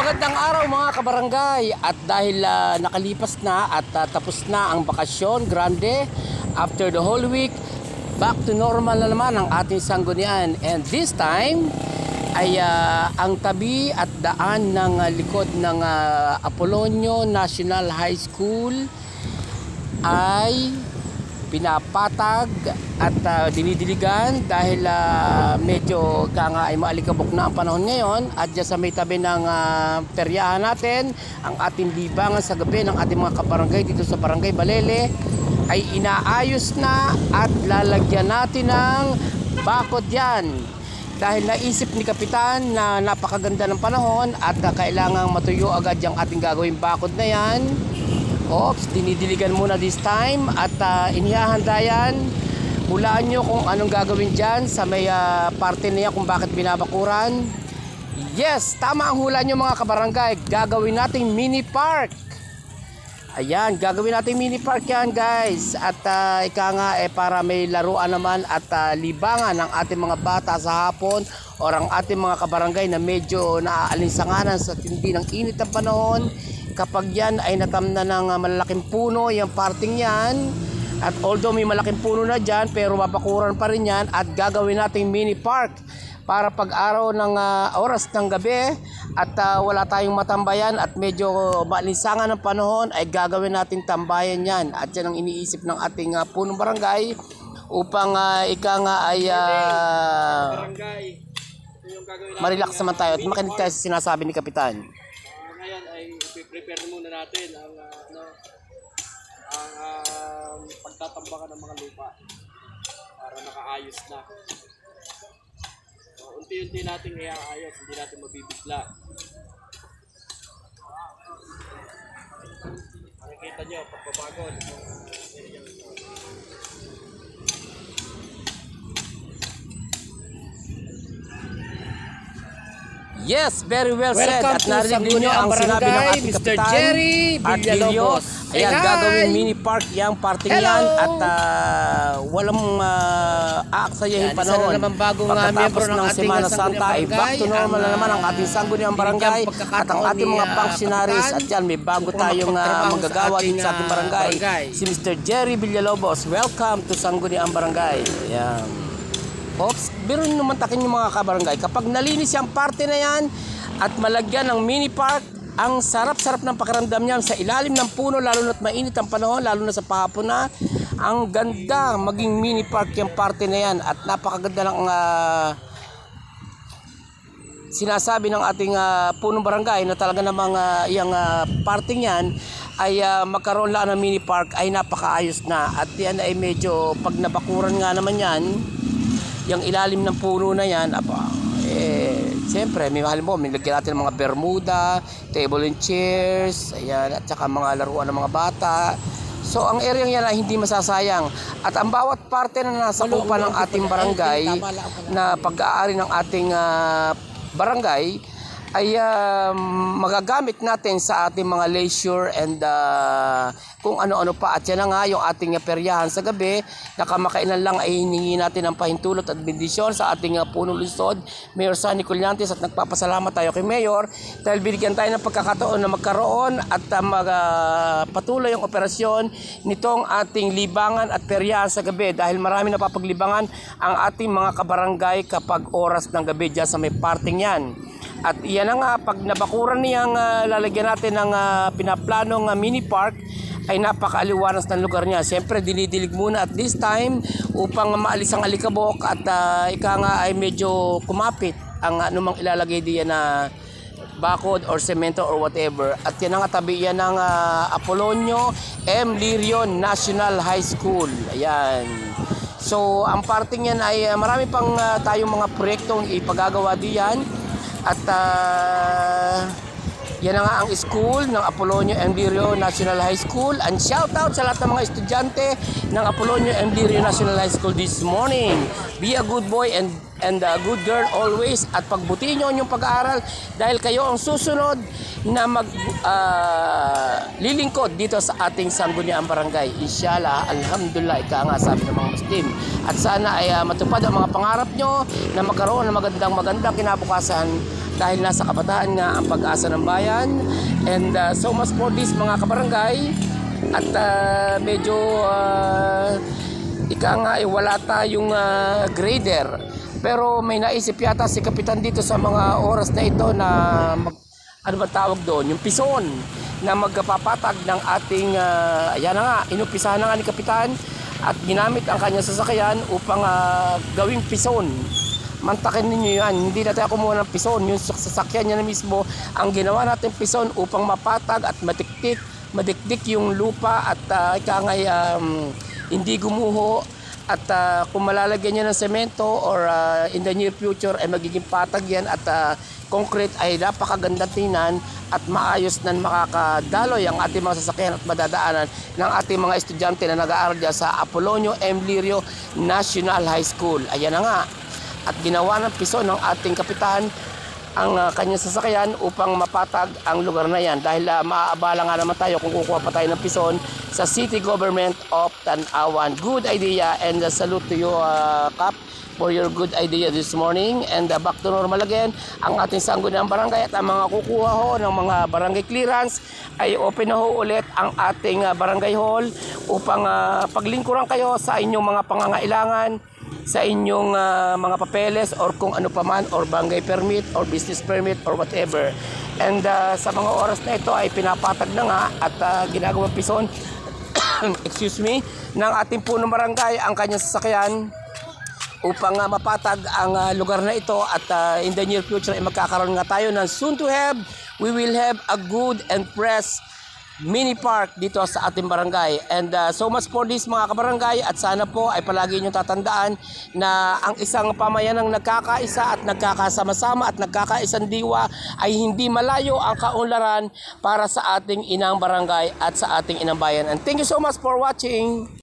Magandang araw mga kabarangay, at dahil nakalipas na at tapos na ang bakasyon grande after the whole week, back to normal na naman ang ating sanggunian. And this time ay ang tabi at daan ng likod ng Apolonio National High School ay pinapatag at dinidiligan dahil medyo ay maalikabok na ang panahon ngayon. At dyan sa may tabi ng peryahan natin, ang ating libangan sa gabi ng ating mga kabarangay dito sa Barangay Balele ay inaayos na at lalagyan natin ng bakod yan. Dahil naisip ni Kapitan na napakaganda ng panahon at kailangang matuyo agad yung ating gagawing bakod na yan. Oops, dinidiligan muna this time at inihahanda yan. Hulaan nyo kung anong gagawin dyan sa may parte niya kung bakit binabakuran. Yes, tama ang hula nyo mga kabarangay. Gagawin nating mini park. Ayan, gagawin nating mini park yan guys. At ika nga para may laruan naman at libangan ng ating mga bata sa hapon o ang ating mga kabarangay na medyo naaalinsanganan sa tindi ng init ng panahon. Kapag yan ay natamna ng malalaking puno, yung parting yan, at although may malaking puno na dyan, pero mapakuran pa rin yan, at gagawin nating mini park para pag araw ng oras ng gabi at wala tayong matambayan at medyo maalinsangan ng panahon, ay gagawin nating tambayan yan. At yan ang iniisip ng ating punong barangay upang ika nga ay marilax naman tayo at makinig tayo sa sinasabi ni Kapitan. Ngayon ay prepare muna natin ang pagtatambakan ng mga lupa para nakaayos na. So, unti-unti natin iaayos, hindi natin mabibigla. Nakikita nyo, pagbabago. Yes, very well said. Welcome At narinig niyo ang sinabi ng ating Mr. Kapitan, Jerry Villalobos. Ayan, Hi! gagawin mini park yung parting yan at walang aaksayahin panahon. Isa na naman bagong Pagkatapos miyembro ng ng ating Semana sangguniang Santa ay back to barangay, normal na naman ang ating sangguniang barangay at ang ating mga functionaries. At yan, may bago tayong magagawa dito sa ating barangay. Si Mr. Jerry Villalobos. Welcome to Sangguniang Barangay. Ayan. Oops, biro nyo naman takin yung mga kabarangay. Kapag nalinis yung parte na yan at malagyan ng mini park, ang sarap-sarap ng pakiramdam niyan sa ilalim ng puno, lalo na't mainit ang panahon, lalo na sa pahapon na. Ang ganda maging mini park yung parte na yan at napakaganda ng sinasabi ng ating punong barangay na talaga namang yung parting yan ay magkaroon lang ng mini park ay napakaayos na. At yan ay medyo pag nabakuran nga naman yan, yung ilalim ng puno na yan, siyempre, may lagyan natin ng mga bermuda, table and chairs, ayan, at saka mga laruan ng mga bata. So, ang area yan ay hindi masasayang. At ang bawat parte na nasa kupa ng ating barangay, na pag-aari ng ating barangay, ay magagamit natin sa ating mga leisure and kung ano-ano pa. At yan na nga yung ating peryahan sa gabi na kamakailan lang ay hiningi natin ang pahintulot at bendisyon sa ating punong lungsod, Mayor Sunny Collantes, at nagpapasalamat tayo kay Mayor dahil binigyan tayo ng pagkakataon na magkaroon at patuloy ang operasyon nitong ating libangan at peryahan sa gabi dahil marami napapaglibangan ang ating mga kabarangay kapag oras ng gabi dyan sa may parting yan. At iyan na nga, pag nabakuran niyang lalagyan natin ng pinaplanong mini park, ay napakaaliwanas ng lugar niya. Siyempre, dinidilig muna at this time upang maalis ang alikabok at ika nga ay medyo kumapit ang anumang ilalagay diyan na bakod or semento or whatever. At yan nga, tabi yan ng Apolonio M. Lirion National High School. Ayan. So, ang parting yan ay marami pang tayong mga proyektong ipagagawa diyan. At yan na nga ang school ng Apolonio M. Lirion National High School. And shout out sa lahat ng mga estudyante ng Apolonio M. Lirion National High School this morning. Be a good boy and a good girl always. At pagbutihin nyo yung pag-aaral dahil kayo ang susunod na lilingkod dito sa ating sangguniang barangay. Inshallah, alhamdulillah, ika nga sabi ng mga Muslim. At sana ay matupad ang mga pangarap nyo na magkaroon ng magandang kinabukasan dahil nasa kabataan nga ang pag-asa ng bayan. And so much for this mga kabarangay. At medyo ika nga wala tayong grader. Pero may naisip yata si Kapitan dito sa mga oras na ito na ano ba tawag doon? Yung pison na magpapatag ng ating ayan na nga, inumpisahan na nga ni Kapitan at ginamit ang kanyang sasakyan upang gawing pison. Mantakin ninyo yan, hindi natin kumuha ng pison, yung sasakyan niya na mismo ang ginawa natin pison upang mapatag at madikdik yung lupa at hindi gumuho. At kung malalagyan niya ng semento or in the near future ay magiging patag yan at concrete ay napakagandang tingnan at maayos na makakadaloy ang ating mga sasakyan at madadaanan ng ating mga estudyante na nag-aaral dyan sa Apolonio M. Lirio National High School. Ayan na nga. At ginawa ng piso ng ating kapitan ang kanyang sasakyan upang mapatag ang lugar na yan dahil maaabala nga naman tayo kung kukuha pa tayo ng pison sa City Government of Tanawan. Good idea and salute to you Kap for your good idea this morning and back to normal again. Ang ating sangguniang barangay at ang mga kukuha ho ng mga barangay clearance ay open na ho ulit ang ating barangay hall upang paglingkuran kayo sa inyong mga pangangailangan, sa inyong mga papeles or kung ano paman or barangay permit or business permit or whatever. And sa mga oras na ito ay pinapatag na nga at ginagawang pison excuse me, ng ating punong barangay ang kanyang sasakyan upang mapatag ang lugar na ito at in the near future ay magkakaroon nga tayo ng soon to have, we will have a good and fresh mini park dito sa ating barangay. And so much for this mga kabarangay at sana po ay palagi nyo tatandaan na ang isang pamayanang nagkakaisa at nagkakasama-sama at nagkakaisang diwa ay hindi malayo ang kaunlaran para sa ating inang barangay at sa ating inang bayan. And thank you so much for watching.